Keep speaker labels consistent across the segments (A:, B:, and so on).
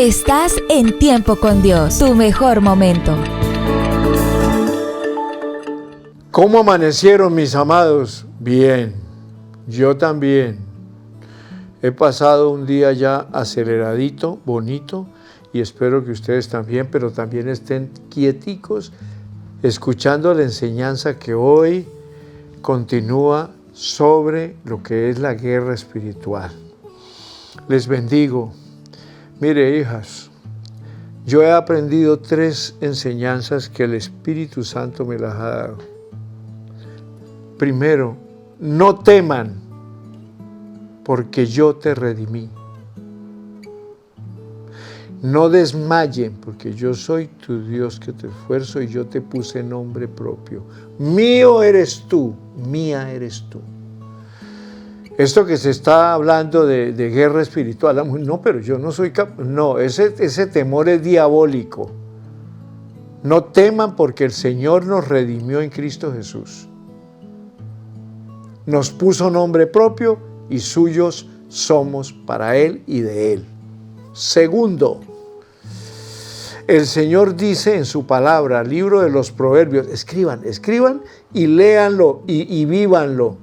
A: Estás en Tiempo con Dios, tu mejor momento.
B: ¿Cómo amanecieron mis amados? Bien, yo también. He pasado un día ya aceleradito, bonito, y espero que ustedes también, pero también estén quieticos, escuchando la enseñanza que hoy continúa sobre lo que es la guerra espiritual. Les bendigo. Mire, hijas, yo he aprendido 3 enseñanzas que el Espíritu Santo me las ha dado. Primero, no teman, porque yo te redimí. No desmayen, porque yo soy tu Dios que te esfuerzo y yo te puse nombre propio. Mío eres tú, mía eres tú. Esto que se está hablando de guerra espiritual, no, pero yo no soy capaz. No, ese temor es diabólico. No teman porque el Señor nos redimió en Cristo Jesús. Nos puso nombre propio y suyos somos para Él y de Él. Segundo, el Señor dice en su palabra, libro de los Proverbios, escriban y léanlo y vívanlo.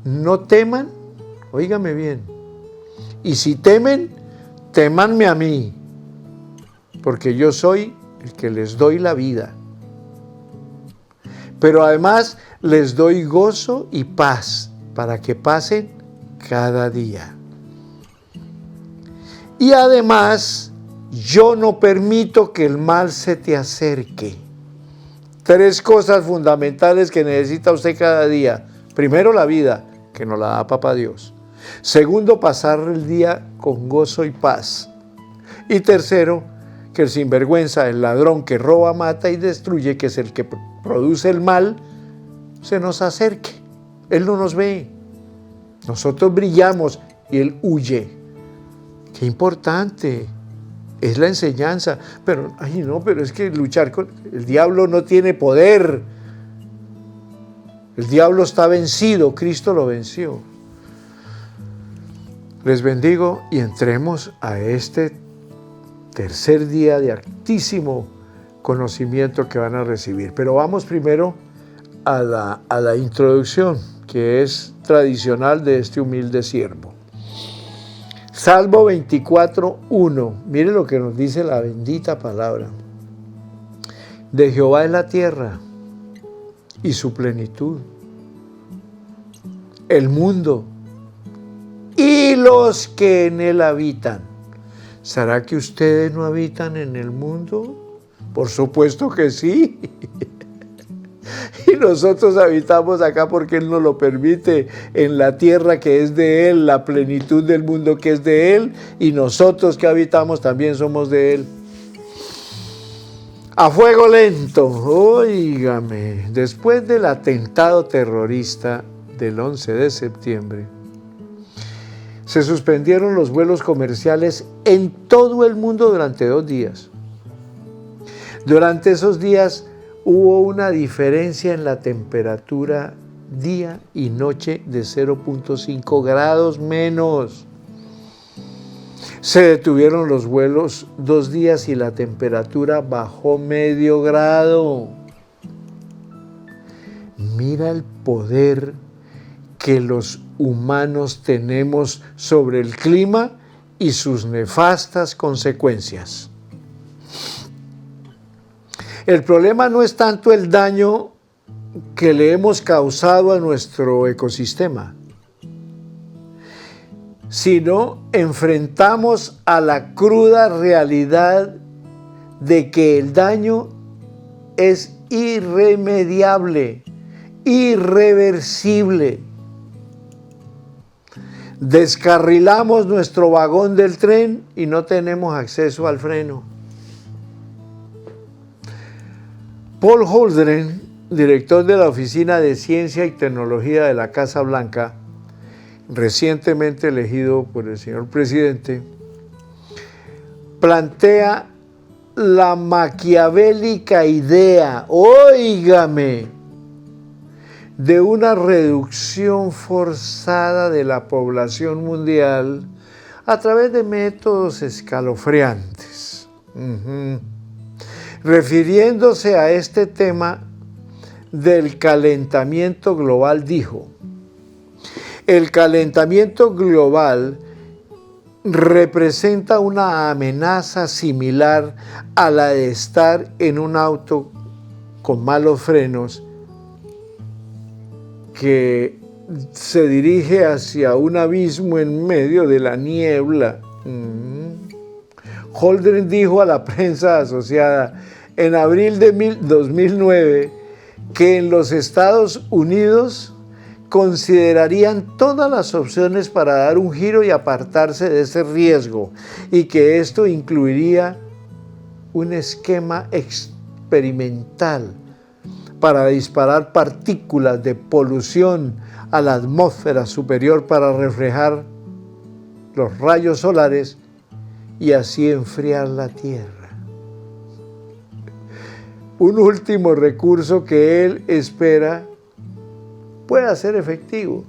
B: No teman, óigame bien, y si temen, témanme a mí, porque yo soy el que les doy la vida. Pero además les doy gozo y paz para que pasen cada día. Y además, yo no permito que el mal se te acerque. 3 cosas fundamentales que necesita usted cada día. Primero, la vida, que nos la da Papá Dios. Segundo, pasar el día con gozo y paz. Y tercero, que el sinvergüenza, el ladrón que roba, mata y destruye, que es el que produce el mal, se nos acerque. Él no nos ve. Nosotros brillamos y él huye. Qué importante es la enseñanza. Pero es que luchar con el diablo no tiene poder. El diablo está vencido, Cristo lo venció. Les bendigo y entremos a este tercer día de altísimo conocimiento que van a recibir. Pero vamos primero a la introducción, que es tradicional de este humilde siervo. Salmo 24:1. Mire lo que nos dice la bendita palabra. De Jehová es la tierra y su plenitud, el mundo y los que en él habitan. ¿Será que ustedes no habitan en el mundo? Por supuesto que sí. Y nosotros habitamos acá porque Él nos lo permite, en la tierra que es de Él, la plenitud del mundo que es de Él, y nosotros que habitamos también somos de Él. A fuego lento, óigame, después del atentado terrorista del 11 de septiembre, se suspendieron los vuelos comerciales en todo el mundo durante 2 días. Durante esos días hubo una diferencia en la temperatura día y noche de 0.5 grados menos. Se detuvieron los vuelos 2 días y la temperatura bajó medio grado. Mira el poder que los humanos tenemos sobre el clima y sus nefastas consecuencias. El problema no es tanto el daño que le hemos causado a nuestro ecosistema, sino enfrentamos a la cruda realidad de que el daño es irremediable, irreversible. Descarrilamos nuestro vagón del tren y no tenemos acceso al freno. Paul Holdren, director de la Oficina de Ciencia y Tecnología de la Casa Blanca, recientemente elegido por el señor presidente, plantea la maquiavélica idea, óigame, de una reducción forzada de la población mundial a través de métodos escalofriantes. Refiriéndose a este tema del calentamiento global, dijo: el calentamiento global representa una amenaza similar a la de estar en un auto con malos frenos que se dirige hacia un abismo en medio de la niebla. Holdren dijo a la prensa asociada en abril de 2009 que en los Estados Unidos considerarían todas las opciones para dar un giro y apartarse de ese riesgo, y que esto incluiría un esquema experimental para disparar partículas de polución a la atmósfera superior para reflejar los rayos solares y así enfriar la Tierra. Un último recurso que él espera pueda ser efectivo.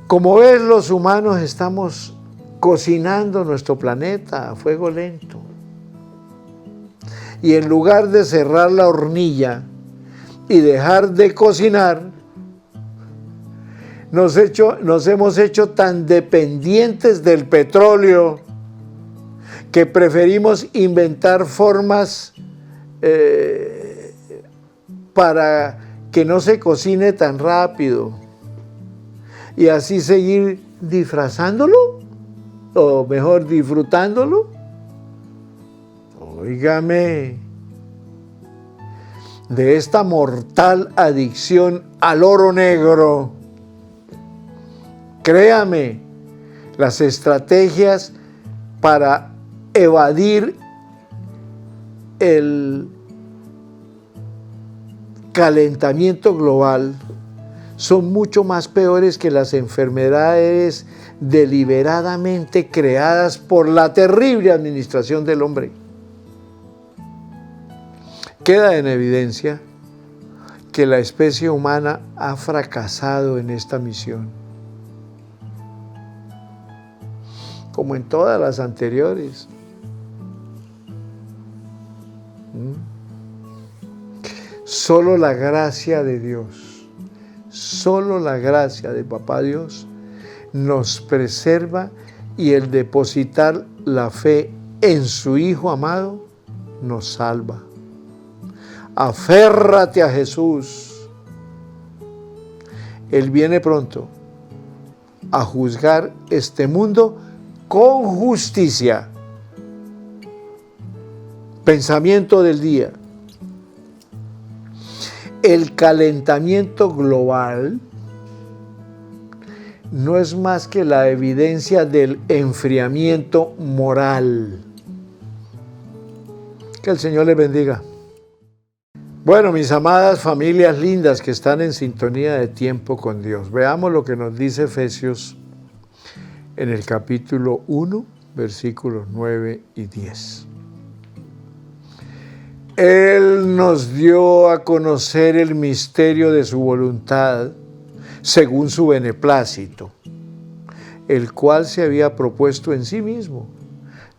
B: Como ves, los humanos estamos cocinando nuestro planeta a fuego lento. Y en lugar de cerrar la hornilla y dejar de cocinar, nos hemos hecho tan dependientes del petróleo que preferimos inventar formas para que no se cocine tan rápido y así seguir disfrazándolo, o mejor, disfrutándolo. Óigame, de esta mortal adicción al oro negro, créame, las estrategias para evadir el calentamiento global son mucho más peores que las enfermedades deliberadamente creadas por la terrible administración del hombre. Queda en evidencia que la especie humana ha fracasado en esta misión, como en todas las anteriores. Solo la gracia de Dios, solo la gracia de Papá Dios nos preserva, y el depositar la fe en su Hijo amado nos salva. Aférrate a Jesús. Él viene pronto a juzgar este mundo con justicia. Pensamiento del día: el calentamiento global no es más que la evidencia del enfriamiento moral. Que el Señor les bendiga. Bueno, mis amadas familias lindas que están en sintonía de Tiempo con Dios, veamos lo que nos dice Efesios en el capítulo 1, versículos 9 y 10. Él nos dio a conocer el misterio de su voluntad según su beneplácito, el cual se había propuesto en sí mismo,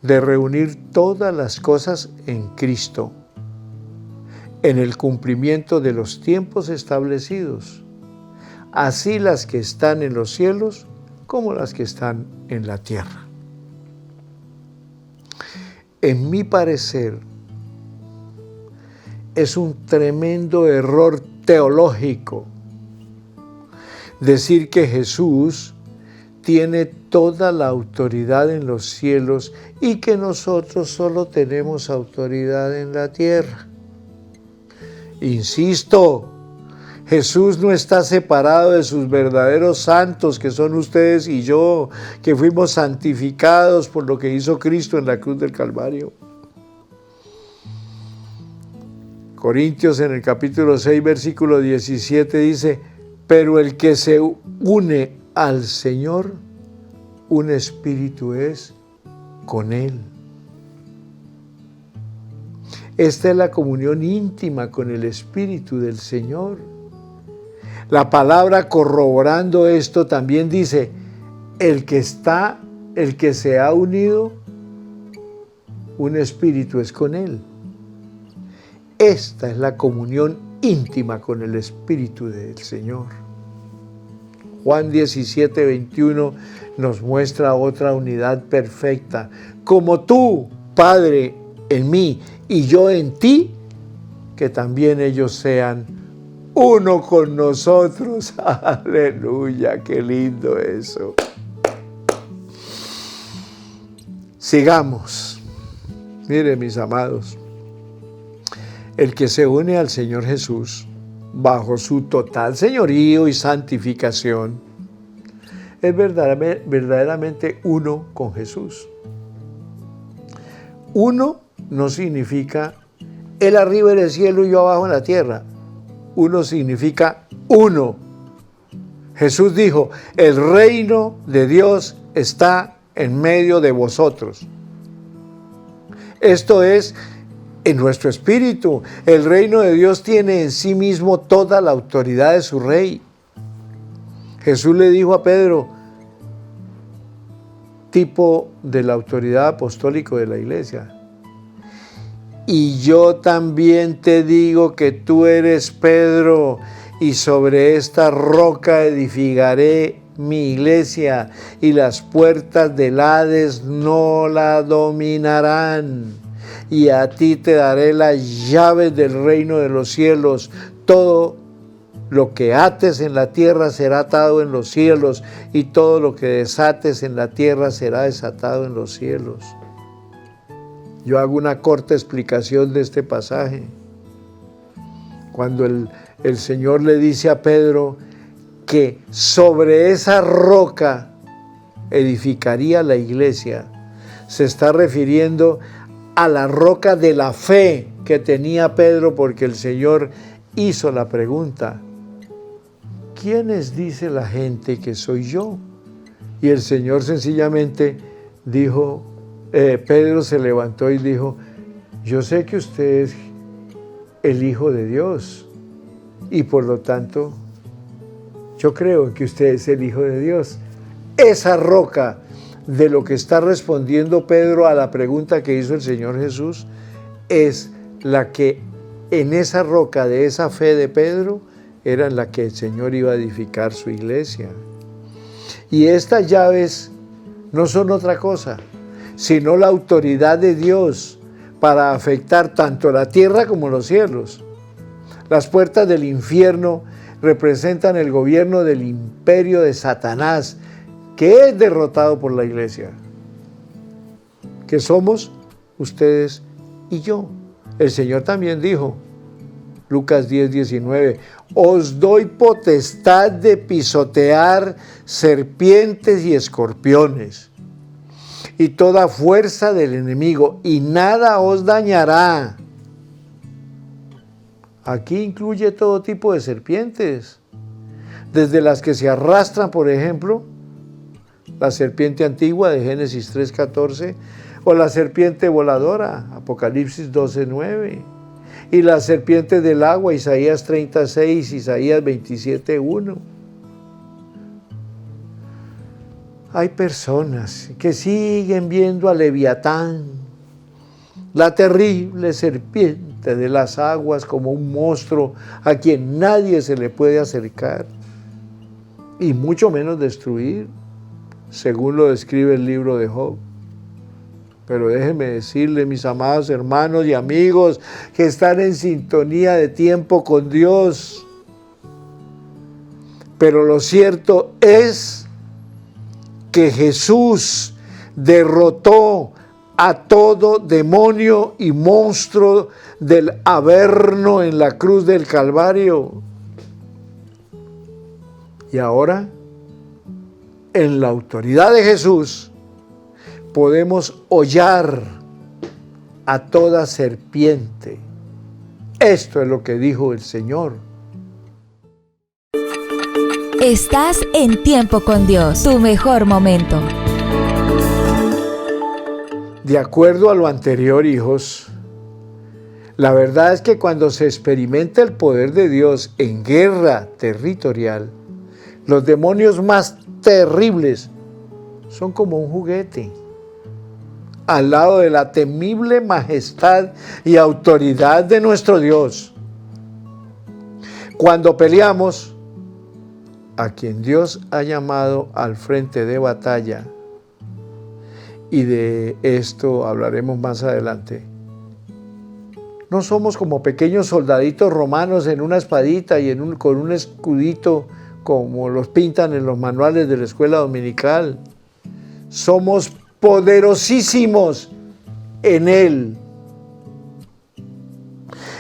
B: de reunir todas las cosas en Cristo, en el cumplimiento de los tiempos establecidos, así las que están en los cielos como las que están en la tierra. En mi parecer, es un tremendo error teológico decir que Jesús tiene toda la autoridad en los cielos y que nosotros solo tenemos autoridad en la tierra. Insisto, Jesús no está separado de sus verdaderos santos, que son ustedes y yo, que fuimos santificados por lo que hizo Cristo en la cruz del Calvario. Corintios en el capítulo 6, versículo 17 dice: pero el que se une al Señor, un espíritu es con Él. Esta es la comunión íntima con el Espíritu del Señor. La palabra corroborando esto también dice: el que se ha unido, un espíritu es con Él. Esta es la comunión íntima con el Espíritu del Señor. Juan 17, 21 nos muestra otra unidad perfecta. Como tú, Padre, en mí y yo en ti, que también ellos sean uno con nosotros. Aleluya, qué lindo eso. Sigamos. Miren, mis amados, el que se une al Señor Jesús bajo su total señorío y santificación es verdaderamente uno con Jesús. Uno no significa Él arriba en el cielo y yo abajo en la tierra. Uno significa uno. Jesús dijo, el reino de Dios está en medio de vosotros. Esto es en nuestro espíritu. El reino de Dios tiene en sí mismo toda la autoridad de su rey. Jesús le dijo a Pedro, tipo de la autoridad apostólica de la iglesia, y yo también te digo que tú eres Pedro, y sobre esta roca edificaré mi iglesia, y las puertas del Hades no la dominarán. Y a ti te daré las llaves del reino de los cielos. Todo lo que ates en la tierra será atado en los cielos, y todo lo que desates en la tierra será desatado en los cielos. Yo hago una corta explicación de este pasaje. Cuando el Señor le dice a Pedro que sobre esa roca edificaría la iglesia, se está refiriendo a la roca de la fe que tenía Pedro, porque el Señor hizo la pregunta, ¿quiénes dice la gente que soy yo? Y el Señor sencillamente dijo, Pedro se levantó y dijo, yo sé que usted es el Hijo de Dios y por lo tanto yo creo que usted es el Hijo de Dios. Esa roca de lo que está respondiendo Pedro a la pregunta que hizo el Señor Jesús es la que en esa roca de esa fe de Pedro era en la que el Señor iba a edificar su iglesia. Y estas llaves no son otra cosa, sino la autoridad de Dios para afectar tanto la tierra como los cielos. Las puertas del infierno representan el gobierno del imperio de Satanás, que es derrotado por la iglesia, que somos ustedes y yo. El Señor también dijo, Lucas 10, 19, os doy potestad de pisotear serpientes y escorpiones y toda fuerza del enemigo, y nada os dañará. Aquí incluye todo tipo de serpientes, desde las que se arrastran, por ejemplo, la serpiente antigua de Génesis 3:14, o la serpiente voladora, Apocalipsis 12:9, y la serpiente del agua, Isaías 36, Isaías 27:1. Hay personas que siguen viendo a Leviatán, la terrible serpiente de las aguas, como un monstruo a quien nadie se le puede acercar, y mucho menos destruir, según lo describe el libro de Job. Pero déjenme decirle, mis amados hermanos y amigos que están en sintonía de tiempo con Dios, pero lo cierto es que Jesús derrotó a todo demonio y monstruo del Averno en la cruz del Calvario. Y ahora, en la autoridad de Jesús, podemos hollar a toda serpiente. Esto es lo que dijo el Señor.
A: Estás en Tiempo con Dios, tu mejor momento.
B: De acuerdo a lo anterior, hijos, la verdad es que cuando se experimenta el poder de Dios en guerra territorial, los demonios más terribles son como un juguete al lado de la temible majestad y autoridad de nuestro Dios. Cuando peleamos, a quien Dios ha llamado al frente de batalla, y de esto hablaremos más adelante, no somos como pequeños soldaditos romanos en una espadita y con un escudito como los pintan en los manuales de la escuela dominical. Somos poderosísimos en Él.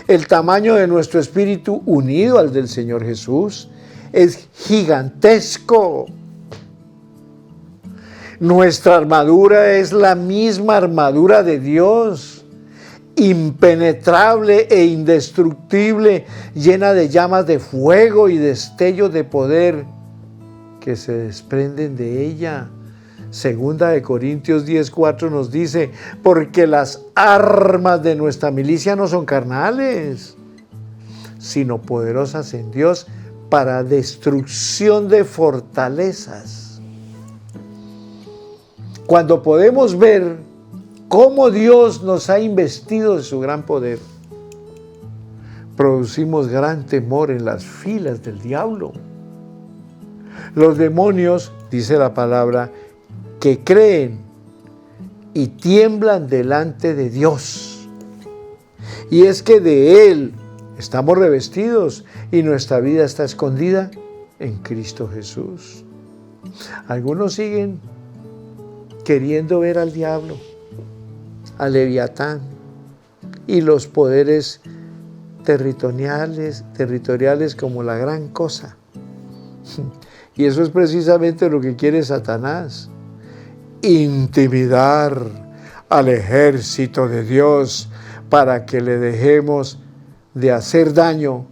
B: El tamaño de nuestro espíritu unido al del Señor Jesús es gigantesco. Nuestra armadura es la misma armadura de Dios, impenetrable e indestructible, llena de llamas de fuego y destellos de poder que se desprenden de ella. Segunda de Corintios 10:4 nos dice, porque las armas de nuestra milicia no son carnales, sino poderosas en Dios para destrucción de fortalezas. Cuando podemos ver cómo Dios nos ha investido de su gran poder, producimos gran temor en las filas del diablo. Los demonios, dice la palabra, que creen y tiemblan delante de Dios. Y es que de Él estamos revestidos y nuestra vida está escondida en Cristo Jesús. Algunos siguen queriendo ver al diablo, al Leviatán y los poderes territoriales como la gran cosa. Y eso es precisamente lo que quiere Satanás: intimidar al ejército de Dios para que le dejemos de hacer daño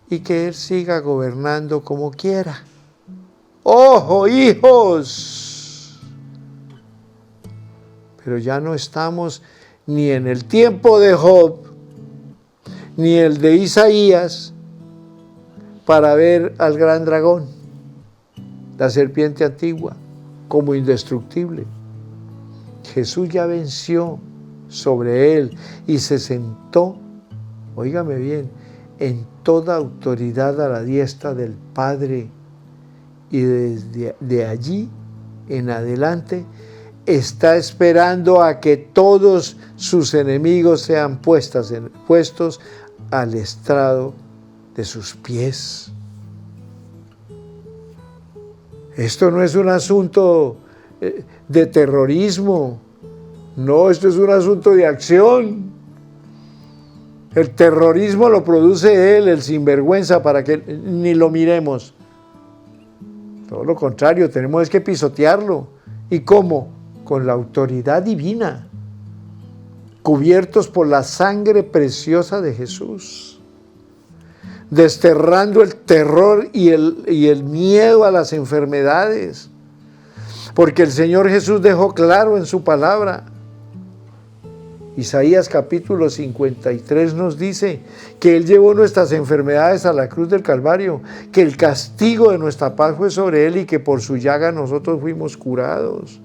B: y que Él siga gobernando como quiera. ¡Ojo, hijos! Pero ya no estamos ni en el tiempo de Job, ni el de Isaías, para ver al gran dragón, la serpiente antigua, como indestructible. Jesús ya venció sobre él y se sentó, óigame bien, en toda autoridad a la diestra del Padre, y desde allí en adelante está esperando a que todos sus enemigos sean puestos al estrado de sus pies. Esto no es un asunto de terrorismo, no, esto es un asunto de acción. El terrorismo lo produce él, el sinvergüenza, para que ni lo miremos. Todo lo contrario, tenemos que pisotearlo. ¿Y cómo? Con la autoridad divina, cubiertos por la sangre preciosa de Jesús, desterrando el terror y el miedo a las enfermedades, porque el Señor Jesús dejó claro en su palabra. Isaías capítulo 53 nos dice que Él llevó nuestras enfermedades a la cruz del Calvario, que el castigo de nuestra paz fue sobre Él y que por su llaga nosotros fuimos curados.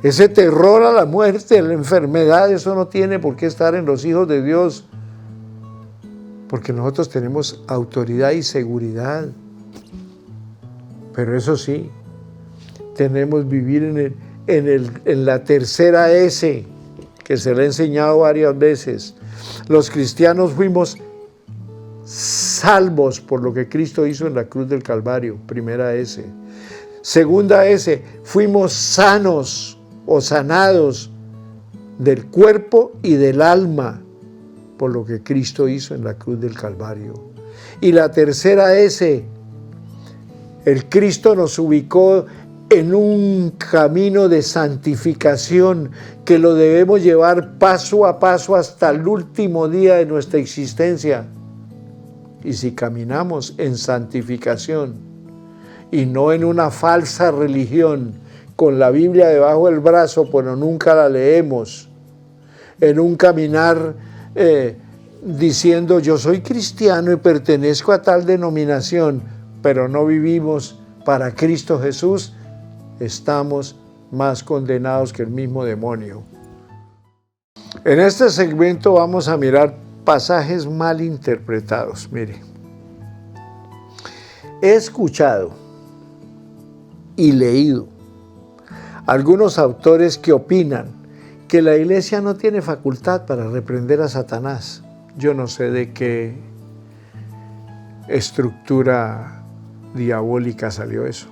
B: Ese terror a la muerte, a la enfermedad, eso no tiene por qué estar en los hijos de Dios, porque nosotros tenemos autoridad y seguridad. Pero eso sí, tenemos que vivir en la tercera S, que se le ha enseñado varias veces. Los cristianos fuimos salvos por lo que Cristo hizo en la cruz del Calvario, primera S. Segunda S, fuimos sanos o sanados del cuerpo y del alma por lo que Cristo hizo en la cruz del Calvario. Y la tercera S, el Cristo nos ubicó en un camino de santificación que lo debemos llevar paso a paso hasta el último día de nuestra existencia. Y si caminamos en santificación y no en una falsa religión, con la Biblia debajo del brazo, pero nunca la leemos, en un caminar diciendo yo soy cristiano y pertenezco a tal denominación, pero no vivimos para Cristo Jesús, estamos más condenados que el mismo demonio. En este segmento vamos a mirar pasajes mal interpretados. Mire, he escuchado y leído algunos autores que opinan que la iglesia no tiene facultad para reprender a Satanás. Yo no sé de qué estructura diabólica salió eso.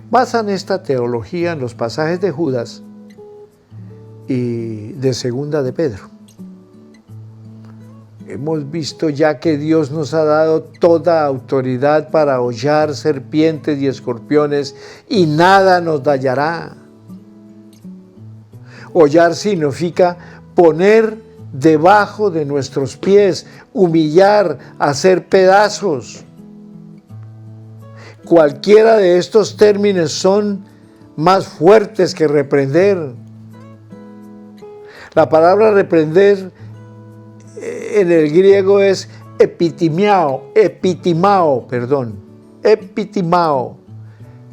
B: Basan esta teología en los pasajes de Judas y de Segunda de Pedro. Hemos visto ya que Dios nos ha dado toda autoridad para hollar serpientes y escorpiones y nada nos dañará. Hollar significa poner debajo de nuestros pies, humillar, hacer pedazos. Cualquiera de estos términos son más fuertes que reprender. La palabra reprender en el griego es epitimao.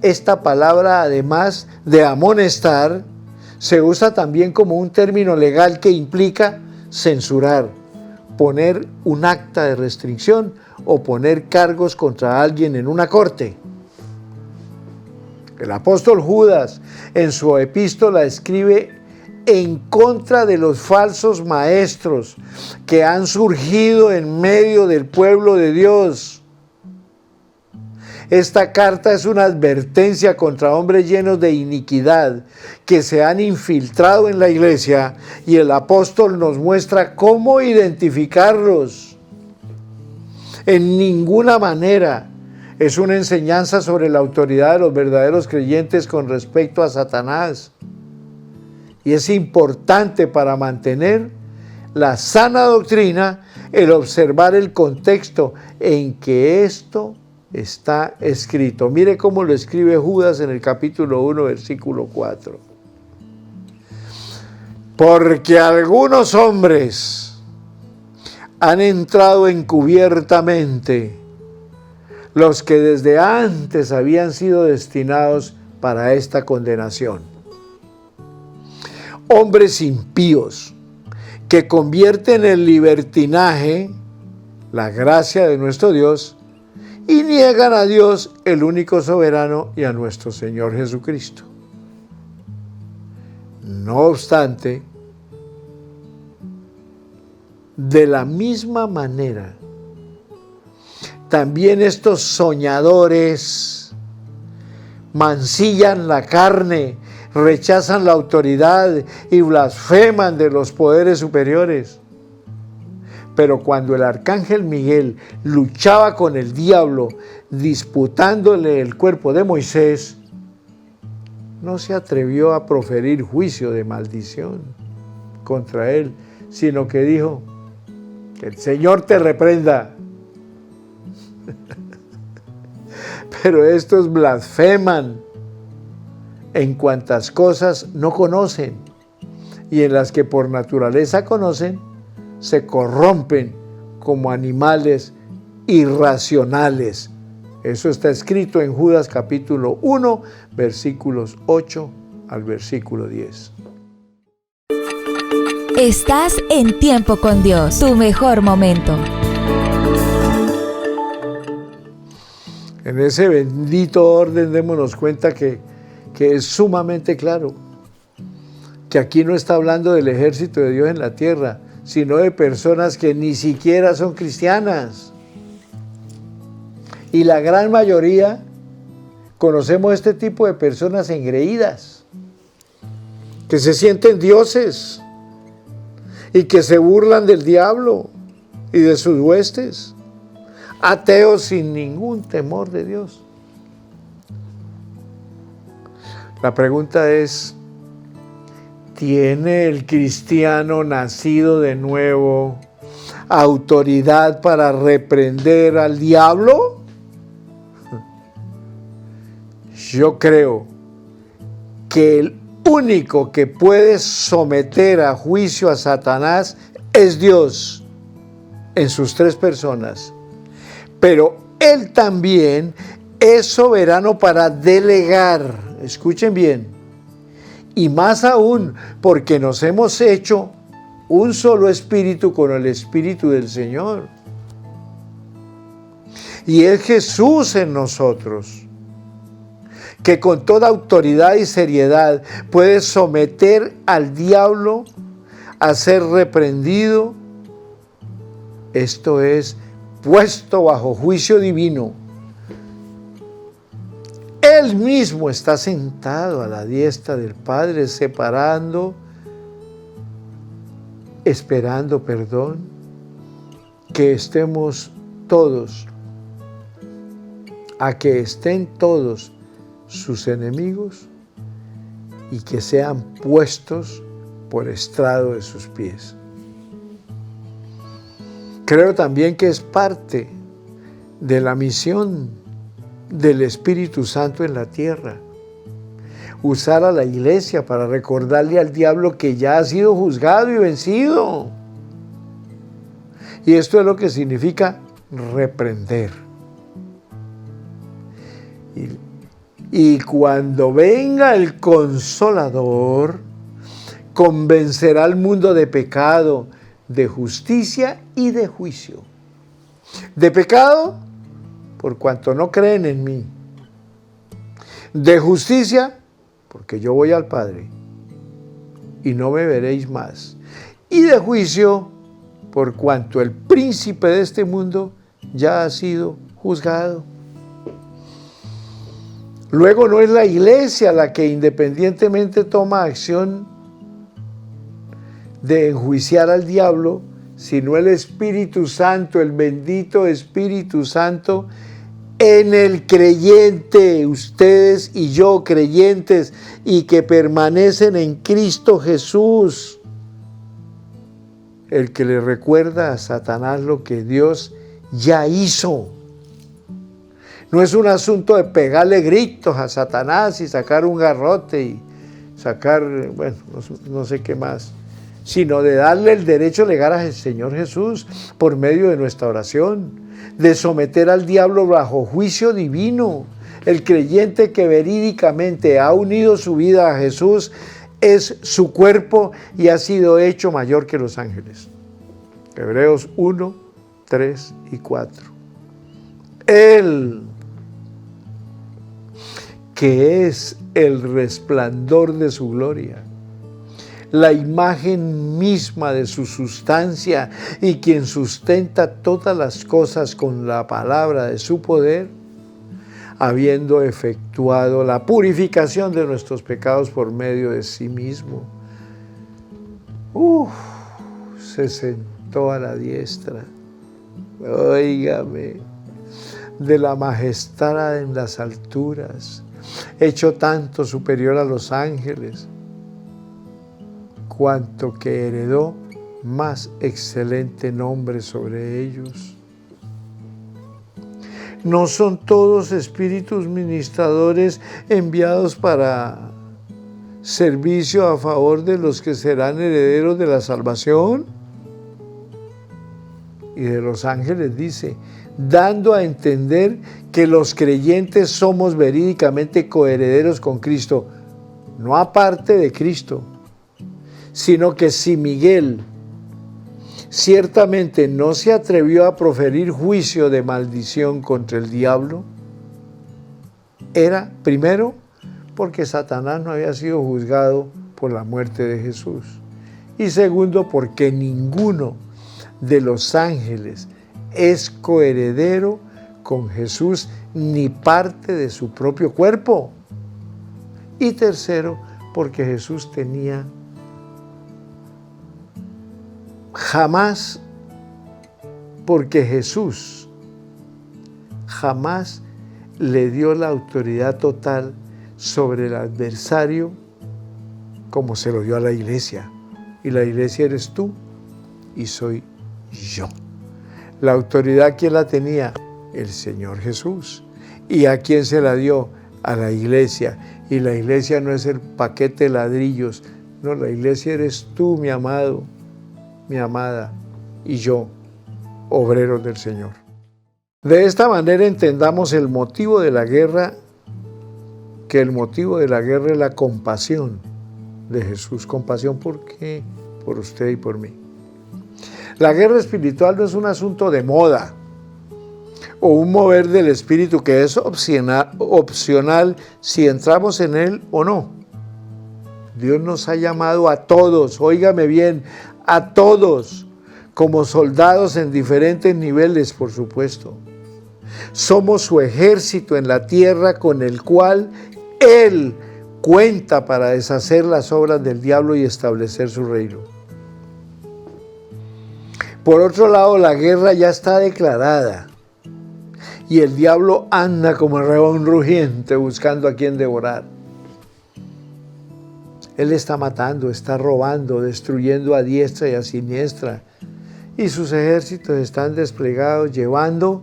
B: Esta palabra, además de amonestar, se usa también como un término legal que implica censurar, poner un acta de restricción o poner cargos contra alguien en una corte. El apóstol Judas en su epístola escribe en contra de los falsos maestros que han surgido en medio del pueblo de Dios. Esta carta es una advertencia contra hombres llenos de iniquidad que se han infiltrado en la iglesia y el apóstol nos muestra cómo identificarlos. En ninguna manera es una enseñanza sobre la autoridad de los verdaderos creyentes con respecto a Satanás. Y es importante para mantener la sana doctrina el observar el contexto en que esto está escrito. Mire cómo lo escribe Judas en el capítulo 1, versículo 4. Porque algunos hombres han entrado encubiertamente, los que desde antes habían sido destinados para esta condenación. Hombres impíos que convierten en libertinaje la gracia de nuestro Dios y niegan a Dios, el único soberano, y a nuestro Señor Jesucristo. No obstante, de la misma manera, también estos soñadores mancillan la carne, rechazan la autoridad y blasfeman de los poderes superiores. Pero cuando el arcángel Miguel luchaba con el diablo, disputándole el cuerpo de Moisés, no se atrevió a proferir juicio de maldición contra él, sino que dijo: que el Señor te reprenda. Pero estos blasfeman en cuantas cosas no conocen, y en las que por naturaleza conocen, se corrompen como animales irracionales. Eso está escrito en Judas capítulo 1, versículos 8 al versículo 10.
A: Estás en Tiempo con Dios, tu mejor momento.
B: En ese bendito orden démonos cuenta que es sumamente claro que aquí no está hablando del ejército de Dios en la tierra, sino de personas que ni siquiera son cristianas. Y la gran mayoría conocemos este tipo de personas engreídas, que se sienten dioses y que se burlan del diablo y de sus huestes, ateos sin ningún temor de Dios. La pregunta es: ¿tiene el cristiano nacido de nuevo autoridad para reprender al diablo? Yo creo que el único que puede someter a juicio a Satanás es Dios en sus tres personas. Pero Él también es soberano para delegar, escuchen bien, y más aún porque nos hemos hecho un solo espíritu con el Espíritu del Señor. Y es Jesús en nosotros, que con toda autoridad y seriedad puede someter al diablo a ser reprendido, esto es, puesto bajo juicio divino. Él mismo está sentado a la diestra del Padre, separando, esperando perdón, que estemos todos, a que estén todos sus enemigos y que sean puestos por estrado de sus pies. Creo también que es parte de la misión del Espíritu Santo en la tierra, usar a la iglesia para recordarle al diablo que ya ha sido juzgado y vencido. Y esto es lo que significa reprender. Y cuando venga el Consolador, convencerá al mundo de pecado, de justicia y de juicio. De pecado, por cuanto no creen en mí. De justicia, porque yo voy al Padre y no me veréis más. Y de juicio, por cuanto el príncipe de este mundo ya ha sido juzgado. Luego no es la iglesia la que independientemente toma acción de enjuiciar al diablo, sino el Espíritu Santo, el bendito Espíritu Santo en el creyente, ustedes y yo creyentes y que permanecen en Cristo Jesús, el que le recuerda a Satanás lo que Dios ya hizo. No es un asunto de pegarle gritos a Satanás y sacar un garrote y sacar, bueno, no sé qué más, sino de darle el derecho legal al Señor Jesús por medio de nuestra oración, de someter al diablo bajo juicio divino. El creyente que verídicamente ha unido su vida a Jesús es su cuerpo y ha sido hecho mayor que los ángeles. Hebreos 1, 3 y 4. Él, que es el resplandor de su gloria, la imagen misma de su sustancia y quien sustenta todas las cosas con la palabra de su poder, habiendo efectuado la purificación de nuestros pecados por medio de sí mismo, se sentó a la diestra, óigame, de la majestad en las alturas, hecho tanto superior a los ángeles, cuanto que heredó más excelente nombre sobre ellos. ¿No son todos espíritus ministradores enviados para servicio a favor de los que serán herederos de la salvación? Y de los ángeles dice, dando a entender que los creyentes somos verídicamente coherederos con Cristo, no aparte de Cristo, sino que si Miguel ciertamente no se atrevió a proferir juicio de maldición contra el diablo, era primero porque Satanás no había sido juzgado por la muerte de Jesús, y segundo porque ninguno de los ángeles es coheredero con Jesús ni parte de su propio cuerpo, y tercero porque Jesús tenía porque Jesús jamás le dio la autoridad total sobre el adversario como se lo dio a la iglesia. Y la iglesia eres tú y soy yo. La autoridad, ¿quién la tenía? El Señor Jesús. ¿Y a quién se la dio? A la iglesia. Y la iglesia no es el paquete de ladrillos. No, la iglesia eres tú, mi amado, mi amada, y yo, obreros del Señor. De esta manera entendamos el motivo de la guerra, que el motivo de la guerra es la compasión de Jesús. ¿Compasión por qué? Por usted y por mí. La guerra espiritual no es un asunto de moda o un mover del espíritu que es opcional si entramos en él o no. Dios nos ha llamado a todos, óigame bien, a todos, como soldados en diferentes niveles, por supuesto. Somos su ejército en la tierra con el cual Él cuenta para deshacer las obras del diablo y establecer su reino. Por otro lado, la guerra ya está declarada y el diablo anda como león rugiente buscando a quien devorar. Él está matando, está robando, destruyendo a diestra y a siniestra. Y sus ejércitos están desplegados llevando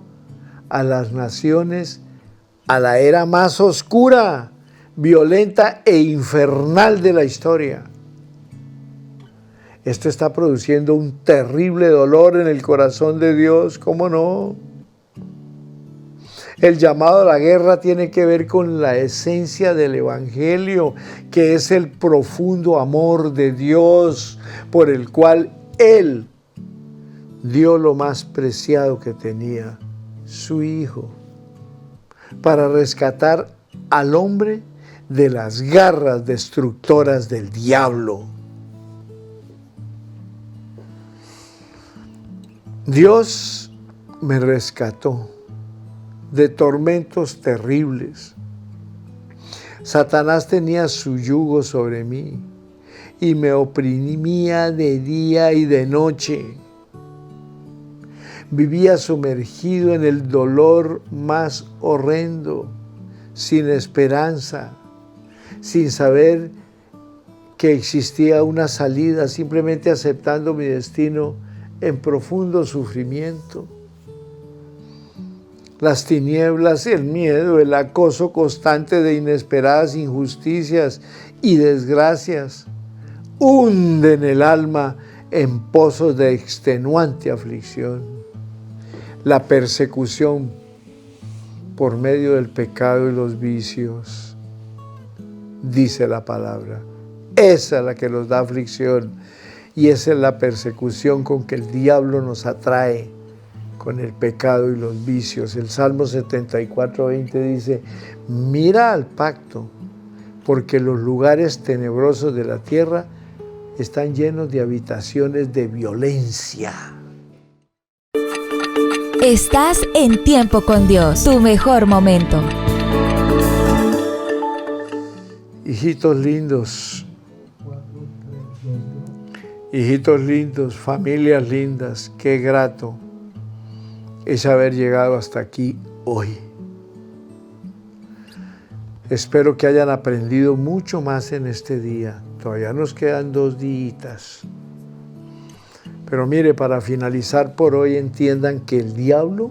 B: a las naciones a la era más oscura, violenta e infernal de la historia. Esto está produciendo un terrible dolor en el corazón de Dios, ¿cómo no? El llamado a la guerra tiene que ver con la esencia del Evangelio, que es el profundo amor de Dios por el cual Él dio lo más preciado que tenía, su Hijo, para rescatar al hombre de las garras destructoras del diablo. Dios me rescató de tormentos terribles. Satanás tenía su yugo sobre mí y me oprimía de día y de noche. Vivía sumergido en el dolor más horrendo, sin esperanza, sin saber que existía una salida, simplemente aceptando mi destino en profundo sufrimiento. Las tinieblas, el miedo, el acoso constante de inesperadas injusticias y desgracias hunden el alma en pozos de extenuante aflicción. La persecución por medio del pecado y los vicios, dice la palabra. Esa es la que nos da aflicción y esa es la persecución con que el diablo nos atrae, con el pecado y los vicios. El Salmo 74:20 dice: mira al pacto, porque los lugares tenebrosos de la tierra están llenos de habitaciones de violencia.
A: Estás en Tiempo con Dios, tu mejor momento.
B: Hijitos lindos, familias lindas, qué grato es haber llegado hasta aquí hoy. Espero que hayan aprendido mucho más en este día. Todavía nos quedan 2 días. Pero mire, para finalizar por hoy, entiendan que el diablo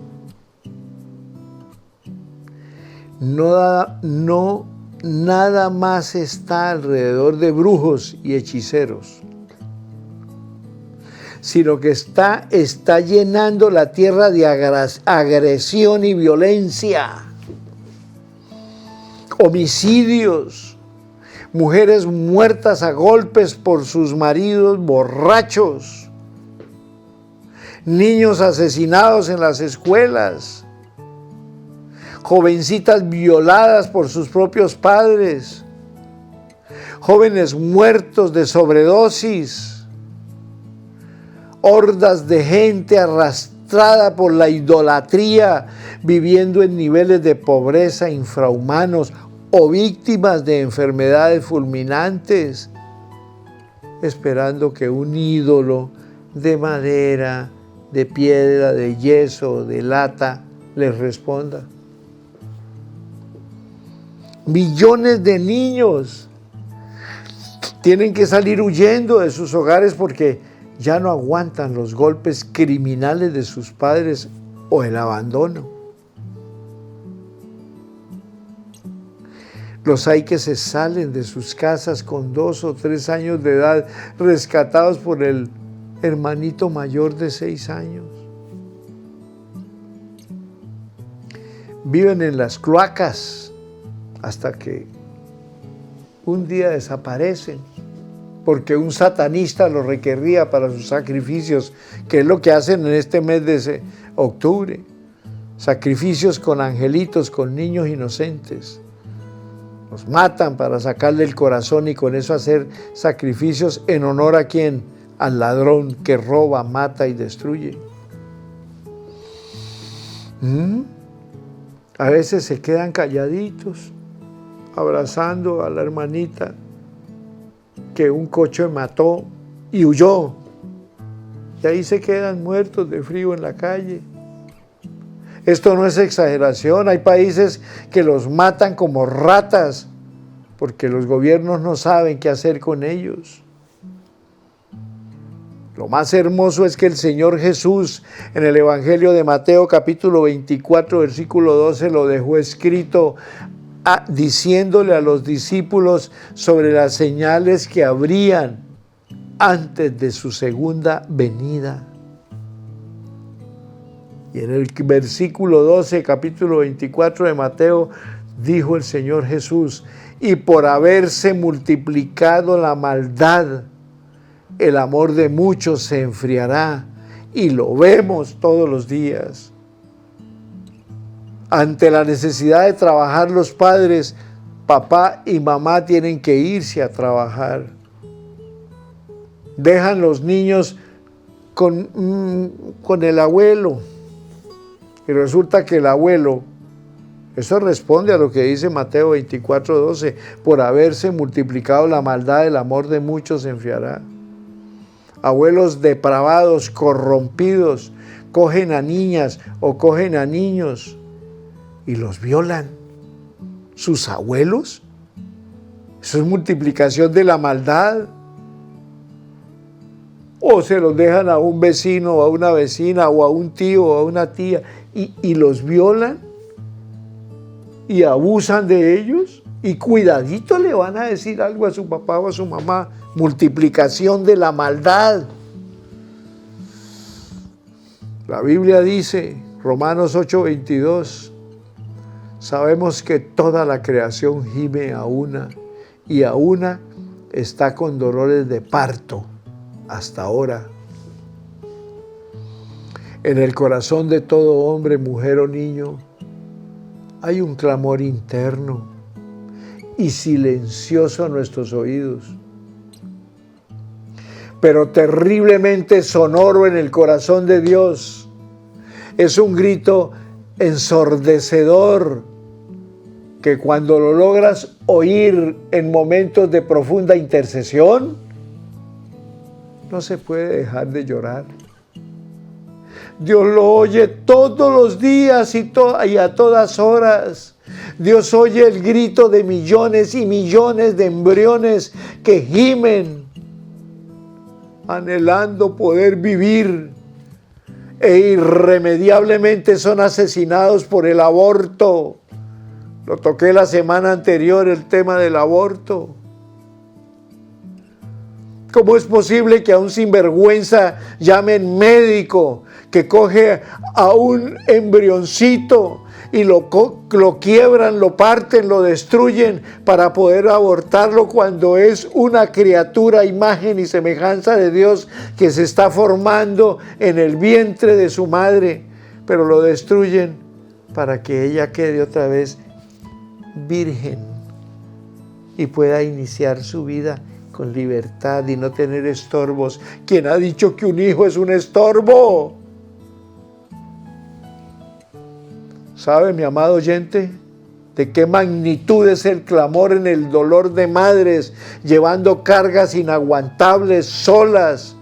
B: nada más está alrededor de brujos y hechiceros, sino que está llenando la tierra de agresión y violencia, homicidios, mujeres muertas a golpes por sus maridos borrachos, niños asesinados en las escuelas, jovencitas violadas por sus propios padres, jóvenes muertos de sobredosis, hordas de gente arrastrada por la idolatría, viviendo en niveles de pobreza infrahumanos o víctimas de enfermedades fulminantes, esperando que un ídolo de madera, de piedra, de yeso, de lata, les responda. Millones de niños tienen que salir huyendo de sus hogares porque ya no aguantan los golpes criminales de sus padres o el abandono. Los hay que se salen de sus casas con 2 o 3 años de edad, rescatados por el hermanito mayor de 6 años. viven en las cloacas hasta que un día desaparecen, porque un satanista los requería para sus sacrificios, que es lo que hacen en este mes de octubre. Sacrificios con angelitos, con niños inocentes. Los matan para sacarle el corazón y con eso hacer sacrificios en honor a ¿quién? Al ladrón que roba, mata y destruye. A veces se quedan calladitos, abrazando a la hermanita que un coche mató y huyó. Y ahí se quedan muertos de frío en la calle. Esto no es exageración. Hay países que los matan como ratas porque los gobiernos no saben qué hacer con ellos. Lo más hermoso es que el Señor Jesús en el Evangelio de Mateo capítulo 24 versículo 12 lo dejó escrito diciéndole a los discípulos sobre las señales que habrían antes de su segunda venida. Y en el versículo 12, capítulo 24 de Mateo, dijo el Señor Jesús: y por haberse multiplicado la maldad, el amor de muchos se enfriará, y lo vemos todos los días. Ante la necesidad de trabajar, los padres, papá y mamá, tienen que irse a trabajar. Dejan los niños con el abuelo. Y resulta que el abuelo, eso responde a lo que dice Mateo 24, 12, por haberse multiplicado la maldad, el amor de muchos se enfriará. Abuelos depravados, corrompidos, cogen a niñas o cogen a niños y los violan. ¿Sus abuelos? Eso es multiplicación de la maldad. O se los dejan a un vecino o a una vecina o a un tío o a una tía y los violan y abusan de ellos, y cuidadito le van a decir algo a su papá o a su mamá. Multiplicación de la maldad. La Biblia dice, Romanos 8:22, sabemos que toda la creación gime a una, y a una está con dolores de parto hasta ahora. En el corazón de todo hombre, mujer o niño, hay un clamor interno y silencioso a nuestros oídos, pero terriblemente sonoro en el corazón de Dios. Es un grito ensordecedor que cuando lo logras oír en momentos de profunda intercesión, no se puede dejar de llorar. Dios lo oye todos los días y a todas horas. Dios oye el grito de millones y millones de embriones que gimen, anhelando poder vivir, e irremediablemente son asesinados por el aborto. Lo toqué la semana anterior, el tema del aborto. ¿Cómo es posible que a un sinvergüenza llamen médico que coge a un embrioncito y lo quiebran, lo parten, lo destruyen para poder abortarlo, cuando es una criatura, imagen y semejanza de Dios, que se está formando en el vientre de su madre? Pero lo destruyen para que ella quede otra vez virgen y pueda iniciar su vida con libertad y no tener estorbos. ¿Quién ha dicho que un hijo es un estorbo? ¿Sabe, mi amado oyente, de qué magnitud es el clamor en el dolor de madres llevando cargas inaguantables, solas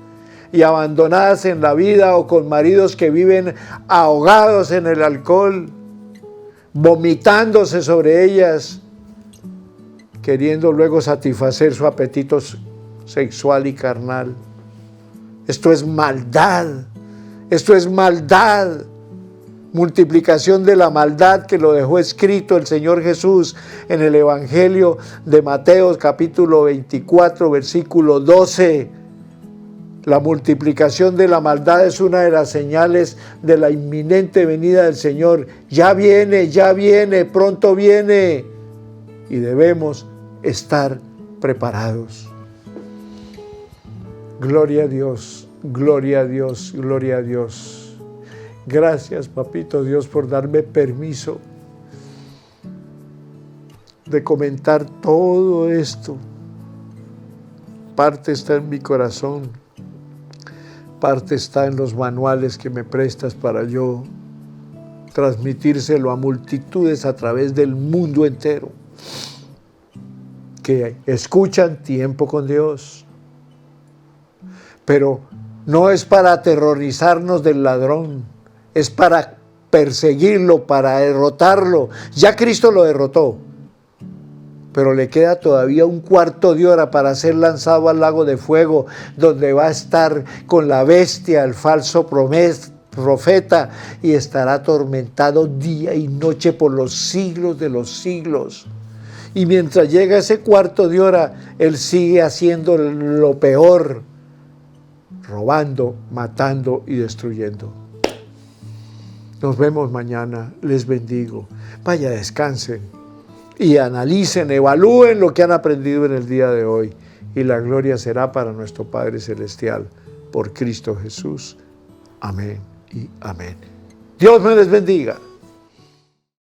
B: y abandonadas en la vida, o con maridos que viven ahogados en el alcohol, vomitándose sobre ellas, queriendo luego satisfacer su apetito sexual y carnal? Esto es maldad. Esto es maldad. Multiplicación de la maldad, que lo dejó escrito el Señor Jesús en el Evangelio de Mateo capítulo 24 versículo 12. La multiplicación de la maldad es una de las señales de la inminente venida del Señor. Ya viene, pronto viene. Y debemos estar preparados. Gloria a Dios, gloria a Dios, gloria a Dios. Gracias, Papito Dios, por darme permiso de comentar todo esto. Parte está en mi corazón, parte está en los manuales que me prestas para yo transmitírselo a multitudes a través del mundo entero que escuchan Tiempo con Dios. Pero no es para aterrorizarnos del ladrón, es para perseguirlo, para derrotarlo. Ya Cristo lo derrotó, pero le queda todavía un cuarto de hora para ser lanzado al lago de fuego, donde va a estar con la bestia, el falso profeta, y estará atormentado día y noche por los siglos de los siglos. Y mientras llega ese cuarto de hora, él sigue haciendo lo peor, robando, matando y destruyendo. Nos vemos mañana, les bendigo. Vaya, descansen y analicen, evalúen lo que han aprendido en el día de hoy. Y la gloria será para nuestro Padre Celestial, por Cristo Jesús. Amén y amén. Dios me les bendiga.